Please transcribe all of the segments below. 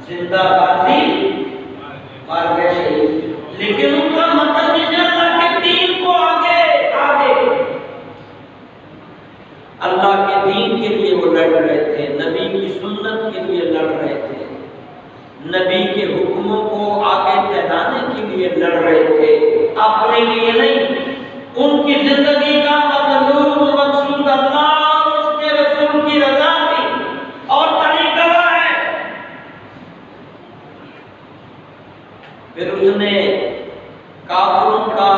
जिंदा गाजी मार गए शहीद, लेकिन उनका मतलब अल्लाह के दीन के लिए वो लड़ रहे थे, नबी की सुन्नत के लिए लड़ रहे थे, नबी के हुक्मों को आगे फैलाने के लिए लड़ रहे थे, अपने लिए नहीं। उनकी जिंदगी का मतलूब मकसूद अल्लाह और उसके रसूल की रजा थी और तरीका है। फिर उसने काफिरों का,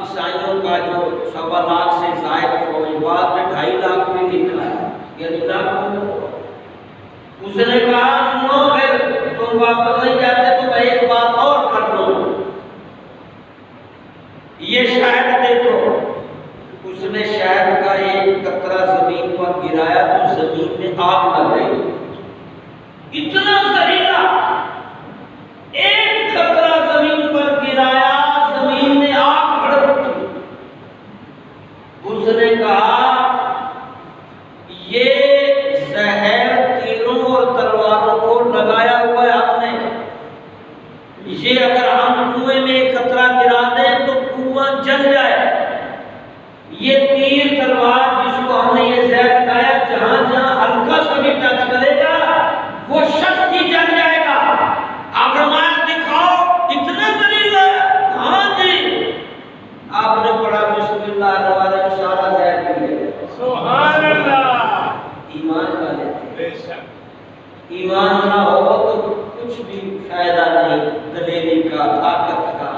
ईसाइयों का जो 1.25 लाख से जायद फौज, बाद में 2.5 लाख भी निकला, उसने कहा सुनो, फिर तुम वापस नहीं जाते तो मैं एक बात और कर दूं, ये शहद देखो। उसने शहद का एक कतरा जमीन पर गिराया तो जमीन में आग लग गई। इतना जहरीला, एक कतरा जमीन पर गिराया, जमीन में आग भड़क उठी। उसने कहा ये जहर तीरों और तलवारों को लगाया हुआ है आपने, ये अगर हम कुएं में एक कतरा गिरा दें तो कुआं जल जाए। ये तीर तलवार जिसको हमने ये जहर लगाया, जहां जहां हल्का सा भी टच करेगा वो शख्स ही जल जाएगा। आप फरमाया दिखाओ इतना जहरीला। हाँ जी, आपने पढ़ा बिस्मिल्लाह रहमान रहीम, सारा जहर पी लिया। सुभान अल्लाह। ईमान वाले बेशक, ईमान ना हो तो कुछ भी फायदा नहीं, दलेरी का, ताकत का,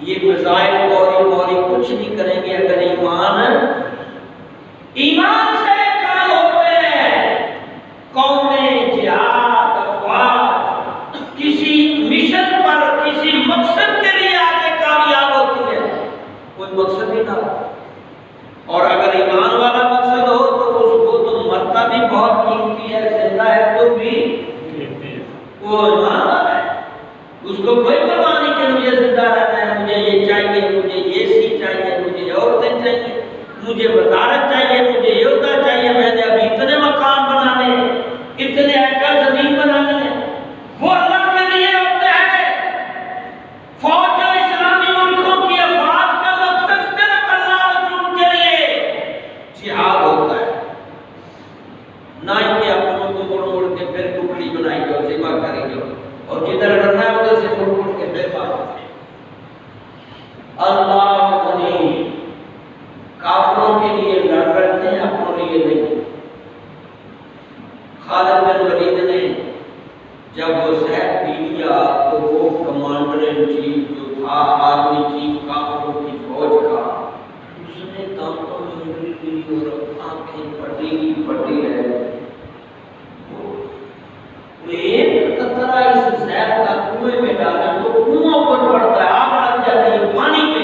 ये मज़ाइल मौरी कुछ नहीं करेंगे अगर ईमान से काम होते हैं। कौमें जिहाद, अफवाह किसी मिशन पर, किसी मकसद के लिए आगे कामयाब होती है, कोई मकसद ही ना हो। और अगर ईमान वाला मकसद हो तो उसको तो मरता भी बहुत कीमती है, जिंदा है तो भी वो ईमान वाला है, उसको कोई परवाह नहीं कि मुझे जिंदा रहना है, मुझे ये चाहिए, मुझे ये सी चाहिए, मुझे औरतें चाहिए, मुझे वजारत चाहिए, मुझे योद्धा चाहिए, मैंने अभी इतने मकान बनाने हैं, इतने एकड़ जमीन बनानी है। वो अल्लाह के लिए होते हैं। फौज और इस्लामी मुल्कों की अफवाज का मकसद सिर्फ अल्लाह रसूल के लिए जिहाद होता है, ना कि अपनों को मुड़ मुड़ के फिर टुकड़ी बनाई जाओ, जिमा करेंगे और जिधर लड़ना है उधर से मुड़ मुड़ के फिर मारो। अल्लाह काफिरों के लिए लड़ रहे थे, अपनों लिए नहीं। खालिद बिन वलीद ने जब वो जहर पी लिया तो वो कमांडर इन चीफ जो था, आर्मी चीफ काफिरों की फौज का, उसने दांतों में उंगली ली और आंखें फटी रह गई। एक कतरा इस जहर का कुएं में डाला तो कुआं ऊपर पड़ता है, आग लग जाती है पानी पे।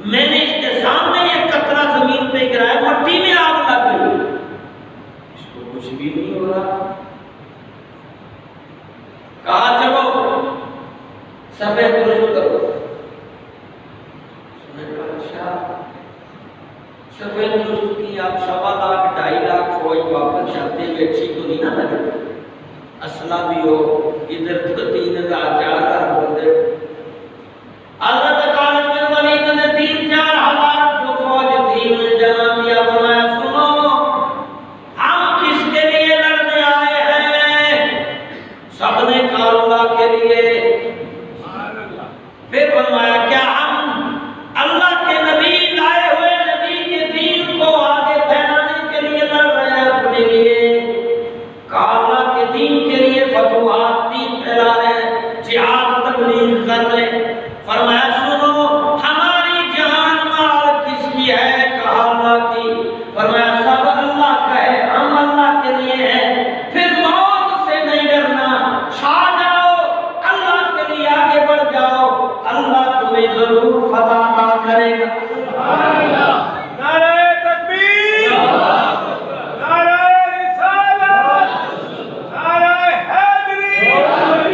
मैंने इसके सामने ये कतरा जमीन पे गिराया, मट्टी में आग लग गई, इसको कुछ भी नहीं हो रहा। कहा चलो सफेद दुरुस्त करो। अच्छा, सफेद दुरुस्त की आप 1.25 लाख 2.5 लाख फौज वापस जाते हुए अच्छी तो नहीं ना लगे, असला भी हो, इधर तो 3,000 4,000 बंदे। खालिद बिन वलीद ने 3-4 हजार जो फौज थी उन्हें जमा किया, बनाया सुनो हम किसके लिए लड़ने आए हैं? सबने कहा अल्लाह के लिए। फिर बनवाया क्या हम अल्लाह के नबी लाए हुए नबी के दीन को आगे फैलाने के लिए लड़ रहे हैं, अपने लिए अल्लाह के दीन के लिए फतवात दीन फैला रहे हैं, जिहाद तबलीग कर रहे हैं। फरमाया सुनो हमारी जान माल किसकी है? कहा अल्लाह की। फरमाया सब अल्लाह का है, हम अल्लाह के लिए हैं। फिर मौत से नहीं डरना, छा जाओ, अल्लाह के लिए आगे बढ़ जाओ, अल्लाह तुम्हें जरूर फतह अता करेगा। नारे तकबीर, नारे रिसालत, नारे हैदरी।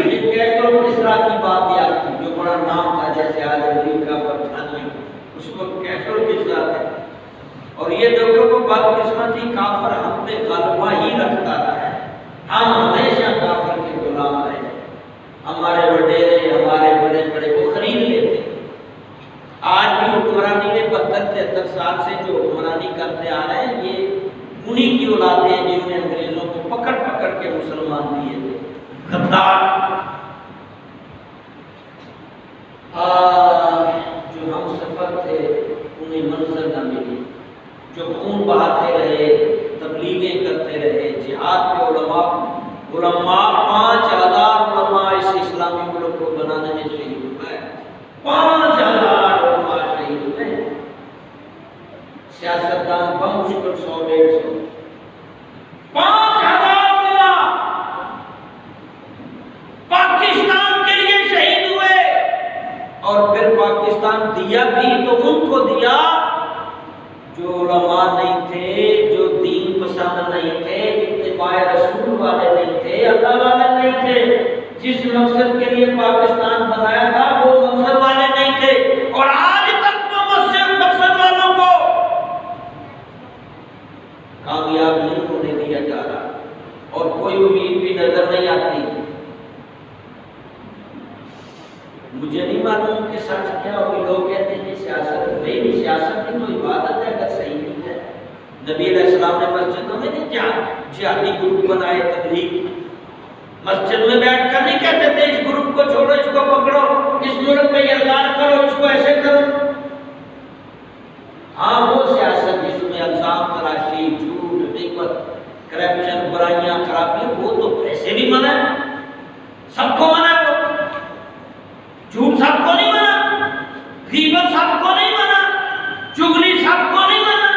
ये कैसर किसरा की बात याद की, जो बड़ा नाम था, जैसे आज अमेरिका बरतानिया, उसको कैसर किसरा था। और ये देखो को बदकिस्मती काफिर हम पे गलबा ही रखता रहा है, हम हमेशा काफिर के गुलाम रहे। हमारे वडेरे, हमारे बड़े बड़े वो खरीद लेते। आज भी हुक्मरानी में 72-73 साल से जो हुक्मरानी करते आ रहे हैं, ये उन्हीं की औलादें हैं जिन्होंने अंग्रेजों को पकड़ पकड़ के मुसलमान दिए थे, गद्दार। जो हम सफर थे उन्हें मंजिल न मिली, जो खून बहाते रहे, तबलीगें करते रहे, जिहाद पे उलमा 5000 उलमा इस इस्लामी मुल्क को बनाने में शहीद हुए, 5000 उलमा शहीद हुए। सियासतदान बम मुश्किल 100-150, 5000 उलमा पाकिस्तान के लिए शहीद हुए। और फिर पाकिस्तान दिया भी तो उनको दिया जो उलमा नहीं थे, जो दीन पसंद नहीं थे, इत्तिबाए रसूल वाले नहीं थे, अल्लाह वाले नहीं थे। जिस मकसद के लिए पाकिस्तान बनाया था वो मकसद वाले नहीं थे, और आज तक वो मकसद वालों को कामयाब नहीं होने दिया जा रहा, और कोई उम्मीद भी नजर नहीं आती। मुझे नहीं मालूम कि सच क्या हो। लोग कहते हैं सियासत, नहीं, सियासत की तो इबादत है, अगर सही नहीं है। नबी अलैहिस्सलाम ने मस्जिदों में नहीं जिहादी ग्रुप बनाए, तबलीग मस्जिद में बैठकर नहीं कहते थे इस ग्रुप को छोड़ो, इसको पकड़ो, इस मुल्क में इल्जाम करो, इसको ऐसे करो। हाँ, वो सियासत जिसमें इल्जाम तराशी, झूठ, गीबत, करप्शन, बुराइयां, खराबियां, वो तो वैसे भी मना है, सबको मना है। झूठ सबको नहीं मना, गीबत सबको नहीं मना, चुगली सबको नहीं मना,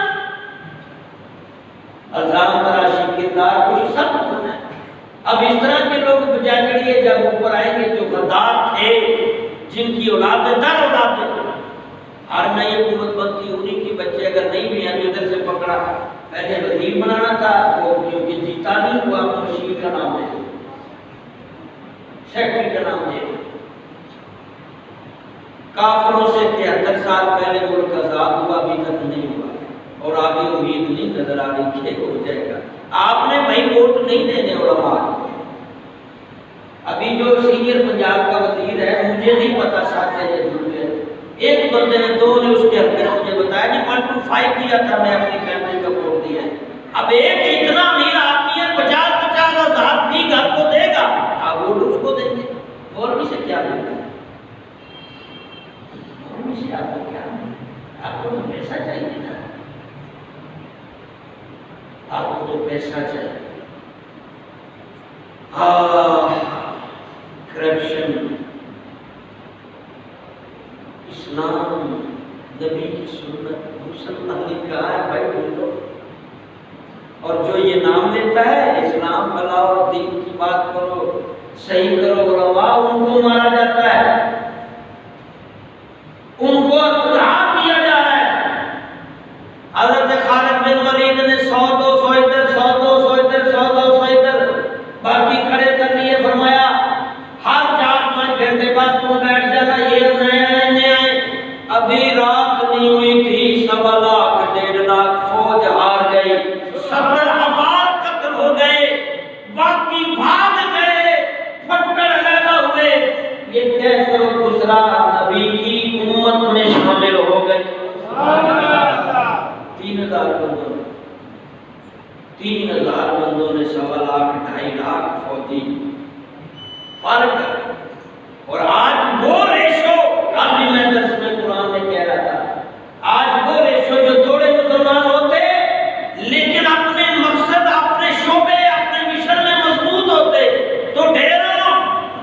इल्जाम तराशी, किरदार कुछ सबको मना है। अब इस तरह के लोग बजाय जब ऊपर आएंगे जो गद्दार थे, जिनकी औलादें दर औलादें, हर नई हुकूमत बनती उन्हीं के बच्चे अगर नहीं भी हैं, इधर से पकड़ा, पहले वजीर बनाना था, वो क्योंकि जीता नहीं हुआ, मशीर का नाम है, सेक्रेटरी का नाम है। काफिरों से 73 साल पहले मुल्क आजाद हुआ, अभी तक नहीं हुआ, और आगे उम्मीद नहीं नजर आ रही कि हो जाएगा। आपने भाई वोट नहीं देने उलमा। अभी जो सीनियर पंजाब का वजीर है, मुझे नहीं पता सच है या झूठ है, एक बंदे ने, दो ने उसके हल्के ने मुझे बताया कि 1 to 5 दिया था, मैं अपनी फैमिली का वोट दिया है। अब एक इतना अमीर आदमी है, 50-50 हजार भी घर को देगा, आप वोट उसको देंगे, मौलवी से क्या देगा? आपको क्या, आपको तो पैसा चाहिए ना, आपको तो पैसा चाहिए। करप्शन, इस्लाम, नबी की सुन्नत, मुसलमान ने कहा है भाई बोलो, और जो ये नाम लेता है इस्लाम फैलाओ, दीन की बात करो, सही करो, उलमा, उनको मारा जाता है, उनको तबाह किया जा रहा है। हज़रत खालिद बिन वलीद ने 100-200 इधर, 100-200 इधर, 100-200 इधर, बाकी खड़े कर लिए, फरमाया हर 4-5 घंटे बाद तुम बैठ जाना, ये नए आए। अभी रात नहीं हुई थी, 1.25 लाख 1.5 लाख फौज हार गई, 70,000 कत्ल हो गए, बाकी भाग गए, फट्टर लगा हुए। ये कैसे दूसरा नबी की उम्मत में शामिल हो गए। 3000 बंदों, 3000 बंदों ने 1.25 लाख 2.5 लाख फौजी फर्क। और आज वो रेशो, कल भी मैं दर्स में कुरान में कह रहा था, आज वो रेशो जो थोड़े मुसलमान होते लेकिन अपने मकसद, अपने शोबे, अपने मिशन में मजबूत होते तो ढेरों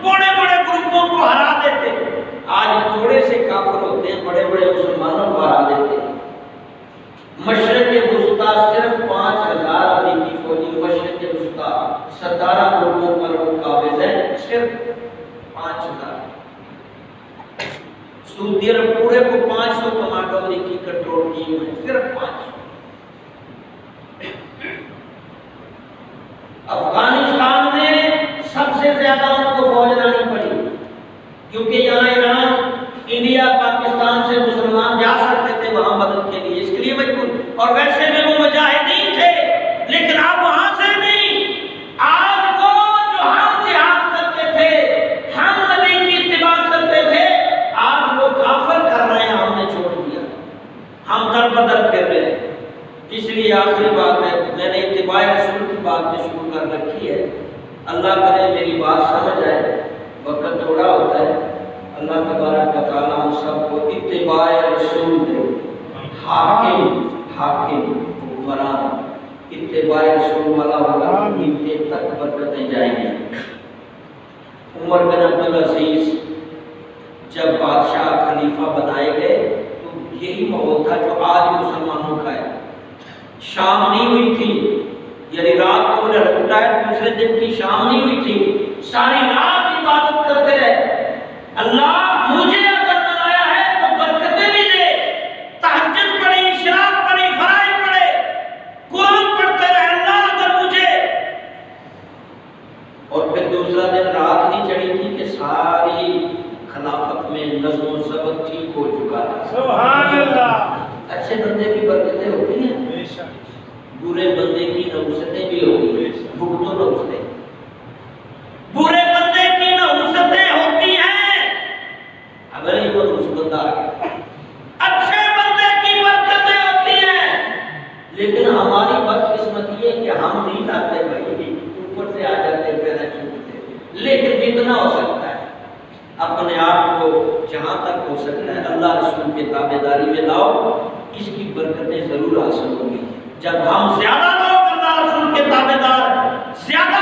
बड़े बड़े ग्रुपों को हरा देते। आज थोड़े से काफिर होते हैं, बड़े बड़े मुसलमानों को हरा देते हैं। मशरिक़ वुस्ता सिर्फ 5000 अमरीकी फौजी, मशरिक़ वुस्ता 17 लोगों पर वो काबिज है, सिर्फ 5000। सऊदी अरब पूरे को 500 कमांडो अमरीकी कंट्रोल किए हुए, सिर्फ 5। अफगानिस्तान में सबसे ज्यादा उनको फौज लानी पड़ी, क्योंकि यहाँ ईरान, इंडिया, पाकिस्तान से मुसलमान जा सकते थे वहां मदद के लिए, इसके लिए मजबूर। और वैसे भी वो मुजाहिदीन थे, लेकिन अब वहां से नहीं, आज वो जो हम जिहाद करते थे, हम नबी की इत्तिबा करते थे, आज वो काफिर कर रहे हैं, हमने छोड़ दिया, हम दर बदर फिर रहे हैं। इसलिए आखिरी बात है, मैंने बात में शुरू कर रखी है। अल्लाह करे मेरी बात समझ आए, वक्त थोड़ा होता है। अल्लाह तबारक व तआला हम सबको इत्तिबाए रसूल दे, हाकिम हुक्मरान इत्तिबाए रसूल वाला होगा, इनके तक बरकतें जाएंगी। उमर बिन अब्दुल अजीज जब बादशाह खलीफा बनाए गए तो यही माहौल था जो आज मुसलमानों का है। शाम नहीं हुई थी, यानी रात को लौटा है, दूसरे दिन की शाम नहीं हुई थी, सारी रात इबादत करते रहे। अल्लाह मुझे अगर बनाया है तो बरकतें भी दे, तहज्जुद पढ़े, इशराक पढ़े, फराइज पढ़े, कुरान पढ़ते रहे अल्लाह अगर मुझे। और फिर दूसरा दिन रात नहीं चढ़ी थी कि सारी खिलाफत में नज़्म व ज़ब्त ठीक हो चुका था। सुभान अल्लाह। अच्छे बंदे की बरकतें होती हैं, बुरे बंदे की नहुसतें भी होती हैं। भुगतो नहुसतें, बुरे बंदे की नहुसतें होती हैं। अगर ये नहुस बंदा आ गया, अच्छे बंदे की बरकतें होती हैं। लेकिन हमारी बदकिस्मती है कि हम नहीं लाते भाई, ऊपर से आ जाते पैराशूट। लेकिन जितना हो सकता है अपने आप को जहाँ तक हो सकता है अल्लाह रसूल के ताबेदारी में लाओ, इसकी बरकतें जरूर हासिल होंगी। जब हम ज्यादा लोग अल्लाह रसूल के ताबेदार, ज्यादा